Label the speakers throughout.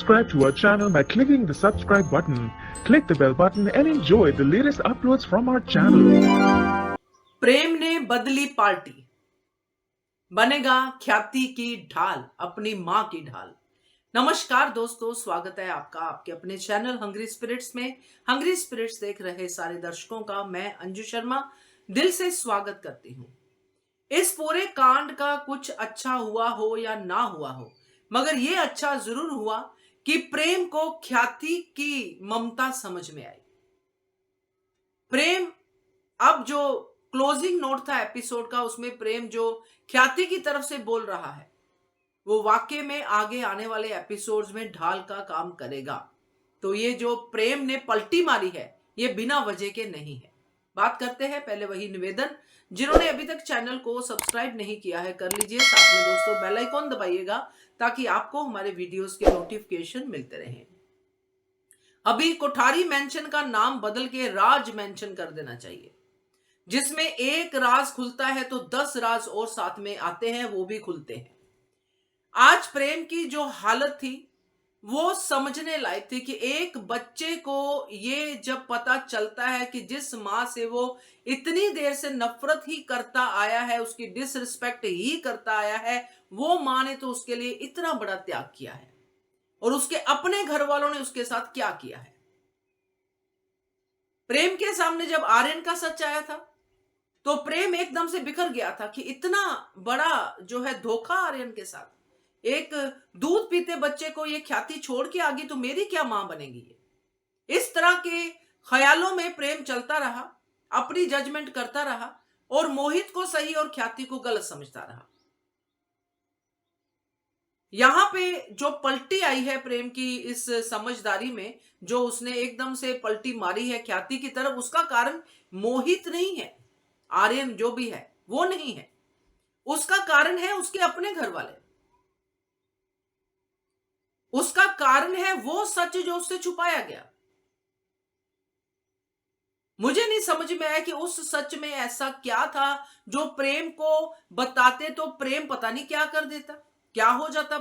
Speaker 1: subscribe to our channel by clicking the subscribe button. Click the bell button and enjoy the latest uploads from our channel.
Speaker 2: प्रेम ने बदली party, बनेगा ख्याति की ढाल, अपनी मां की ढाल। नमस्कार दोस्तों, स्वागत है आपका आपके अपने चैनल हंग्री स्पिरिट्स में। हंग्री स्पिरिट्स देख रहे सारे दर्शकों का मैं अंजू शर्मा दिल से स्वागत करती हूं। इस पूरे कांड का कुछ अच्छा हुआ हो या ना हुआ हो, मगर यह अच्छा जरूर हुआ कि प्रेम को ख्याति की ममता समझ में आई। प्रेम अब जो क्लोजिंग नोट था एपिसोड का, उसमें प्रेम जो ख्याति की तरफ से बोल रहा है, वो वाकई में आगे आने वाले एपिसोड्स में ढाल का काम करेगा। तो ये जो प्रेम ने पलटी मारी है, ये बिना वजह के नहीं है। बात करते हैं, पहले वही निवेदन, जिन्होंने अभी तक चैनल को सब्सक्राइब नहीं किया है कर लीजिए, साथ में दोस्तों बेल आइकॉन दबाइएगा ताकि आपको हमारे वीडियोस के नोटिफिकेशन मिलते रहें। अभी कोठारी मेंशन का नाम बदल के राज मेंशन कर देना चाहिए, जिसमें एक राज खुलता है तो 10 राज और साथ में आते हैं, वो भी खुलते हैं। आज प्रेम की जो हालत थी वो समझने लायक थी कि एक बच्चे को ये जब पता चलता है कि जिस मां से वो इतनी देर से नफरत ही करता आया है, उसकी डिसरिस्पेक्ट ही करता आया है, वो मां ने तो उसके लिए इतना बड़ा त्याग किया है और उसके अपने घर वालों ने उसके साथ क्या किया है। प्रेम के सामने जब आर्यन का सच आया था तो प्रेम एकदम से बिखर गया था कि इतना बड़ा जो है धोखा आर्यन के साथ। एक दूध पीते बच्चे को ये ख्याति छोड़ के आ गई तो मेरी क्या मां बनेगी ये। इस तरह के ख्यालों में प्रेम चलता रहा, अपनी जजमेंट करता रहा और मोहित को सही और ख्याति को गलत समझता रहा। यहां पे जो पलटी आई है प्रेम की इस समझदारी में, जो उसने एकदम से पलटी मारी है ख्याति की तरफ, उसका कारण मोहित नहीं है, आर्यन जो भी है वो नहीं है। उसका कारण है उसके अपने घर वाले, उसका कारण है वो सच जो उससे छुपाया गया। मुझे नहीं समझ में आया कि उस सच में ऐसा क्या था जो प्रेम को बताते तो प्रेम पता नहीं क्या कर देता, क्या हो जाता।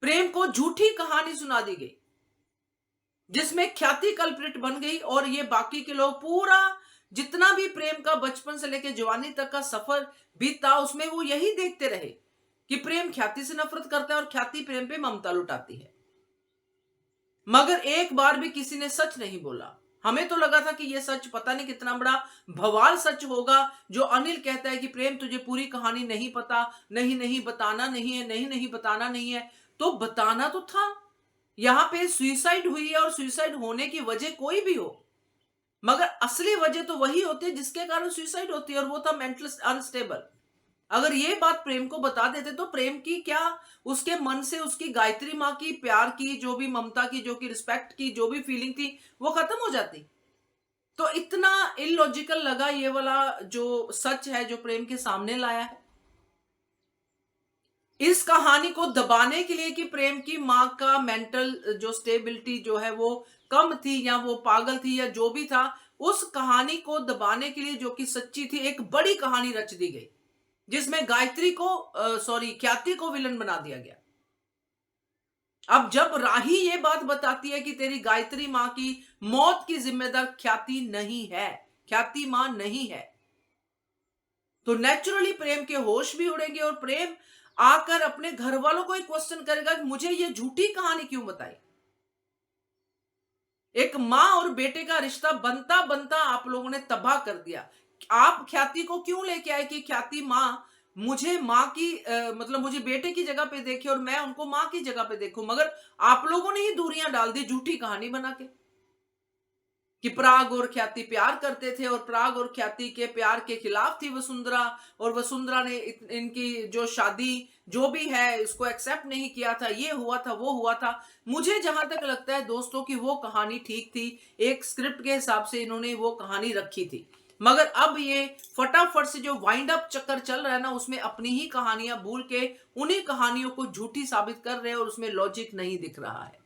Speaker 2: प्रेम को झूठी कहानी सुना दी गई जिसमें ख्याति कल्प्रिट बन गई और ये बाकी के लोग पूरा जितना भी प्रेम का बचपन से लेकर जवानी तक का सफर बीता, उसमें वो यही देखते रहे कि प्रेम ख्याति से नफरत करता है और ख्याति प्रेम पे ममता लुटाती है। मगर एक बार भी किसी ने सच नहीं बोला। हमें तो लगा था कि ये सच पता नहीं कितना बड़ा भवाल सच होगा, जो अनिल कहता है कि प्रेम तुझे पूरी कहानी नहीं पता, नहीं नहीं बताना नहीं है, नहीं नहीं बताना नहीं है। तो बताना तो था। यहां पे सुसाइड हुई है और सुसाइड होने की वजह कोई भी हो, मगर असली वजह तो वही होती है जिसके कारण सुसाइड होती है, और वो था मेंटल अनस्टेबल। अगर ये बात प्रेम को बता देते तो प्रेम की क्या, उसके मन से उसकी गायत्री माँ की प्यार की, जो भी ममता की, जो की रिस्पेक्ट की, जो भी फीलिंग थी, वो खत्म हो जाती। तो इतना इलॉजिकल लगा ये वाला जो सच है जो प्रेम के सामने लाया है। इस कहानी को दबाने के लिए कि प्रेम की मां का मेंटल जो स्टेबिलिटी जो है वो कम थी या वो पागल थी या जो भी था, उस कहानी को दबाने के लिए जो कि सच्ची थी, एक बड़ी कहानी रच दी गई जिसमें गायत्री को ख्याति को विलन बना दिया गया। अब जब राही ये बात बताती है कि तेरी गायत्री मां की मौत की जिम्मेदार ख्याति नहीं है, ख्याति मां नहीं है, तो नेचुरली प्रेम के होश भी उड़ेंगे और प्रेम आकर अपने घर वालों को एक क्वेश्चन करेगा कि मुझे ये झूठी कहानी क्यों बताई। एक मां और बेटे का रिश्ता बनता बनता आप लोगों ने तबाह कर दिया। आप ख्याति को क्यों लेके आए कि ख्याति मां मुझे मां की मतलब मुझे बेटे की जगह पे देखे और मैं उनको मां की जगह पे देखूं, मगर आप लोगों ने ही दूरियां डाल दी झूठी कहानी बना के कि पराग और ख्याति प्यार करते थे और पराग और ख्याति के प्यार के खिलाफ थी वसुंधरा, और वसुंधरा ने इनकी जो शादी जो भी है इसको एक्सेप्ट नहीं किया था, ये हुआ था वो हुआ था। मुझे जहां तक लगता है दोस्तों कि वो कहानी ठीक थी, एक स्क्रिप्ट के हिसाब से इन्होंने वो कहानी रखी थी, मगर अब ये फटाफट से जो वाइंड अप चक्कर चल रहा है ना, उसमें अपनी ही कहानियां भूल के उन्हीं कहानियों को झूठी साबित कर रहे हैं और उसमें लॉजिक नहीं दिख रहा है।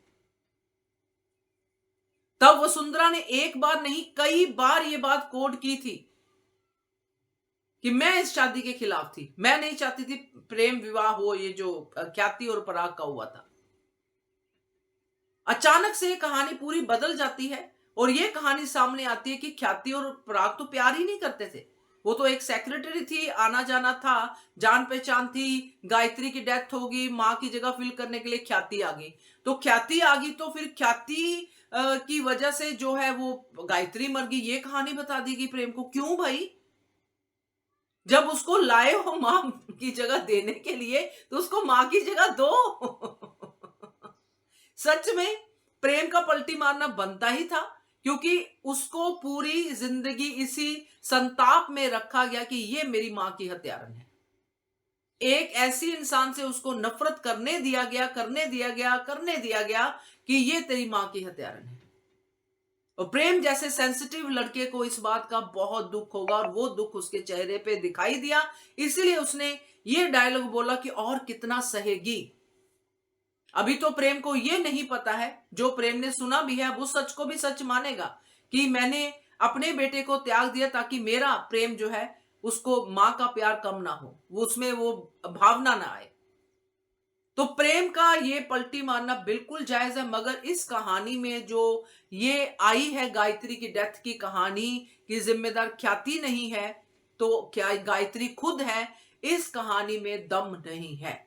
Speaker 2: तब वसुंधरा ने एक बार नहीं कई बार ये बात कोड की थी कि मैं इस शादी के खिलाफ थी। मैं नहीं चाहती थी प्रेम विवाह हो, ये जो ख्याति और पराग का हुआ था। अचानक से ये कहानी पूरी बदल जाती है और ये कहानी सामने आती है कि ख्याति और पराग तो प्यार ही नहीं करते थे। वो तो एक सेक्रेटरी थी, आना जाना था, जान पहचान थी। गायत्री की डेथ होगी, माँ की जगह फिल करने के लिए ख्याति आ गई। तो ख्याति आ गई तो फिर ख्याति की वजह से जो है वो गायत्री मर गई, ये कहानी बता दी गई प्रेम को। क्यों भाई? जब उसको लाए हो माँ की जगह देने के लिए तो उसको माँ की जगह दो। सच में प्रेम का पलटी मारना बनता ही था, क्योंकि उसको पूरी जिंदगी इसी संताप में रखा गया कि ये मेरी मां की हत्यारन है। एक ऐसी इंसान से उसको नफरत करने दिया गया कि ये तेरी मां की हत्यारन है। और प्रेम जैसे सेंसिटिव लड़के को इस बात का बहुत दुख होगा और वो दुख उसके चेहरे पे दिखाई दिया, इसीलिए उसने ये डायलॉग बोला कि और कितना सहेगी। अभी तो प्रेम को ये नहीं पता है, जो प्रेम ने सुना भी है वो सच को भी सच मानेगा कि मैंने अपने बेटे को त्याग दिया ताकि मेरा प्रेम जो है उसको मां का प्यार कम ना हो, वो उसमें वो भावना ना आए। तो प्रेम का ये पलटी मारना बिल्कुल जायज है, मगर इस कहानी में जो ये आई है गायत्री की डेथ की कहानी की जिम्मेदार ख्याति नहीं है, तो क्या गायत्री खुद है, इस कहानी में दम नहीं है।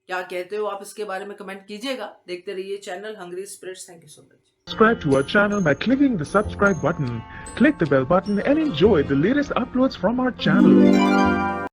Speaker 2: क्या कहते हो आप इसके बारे में कमेंट कीजिएगा। देखते रहिए channel hungry spirits. Thank you so much.
Speaker 1: Subscribe to our channel by clicking the subscribe button. Click the bell button and enjoy the latest uploads from our channel.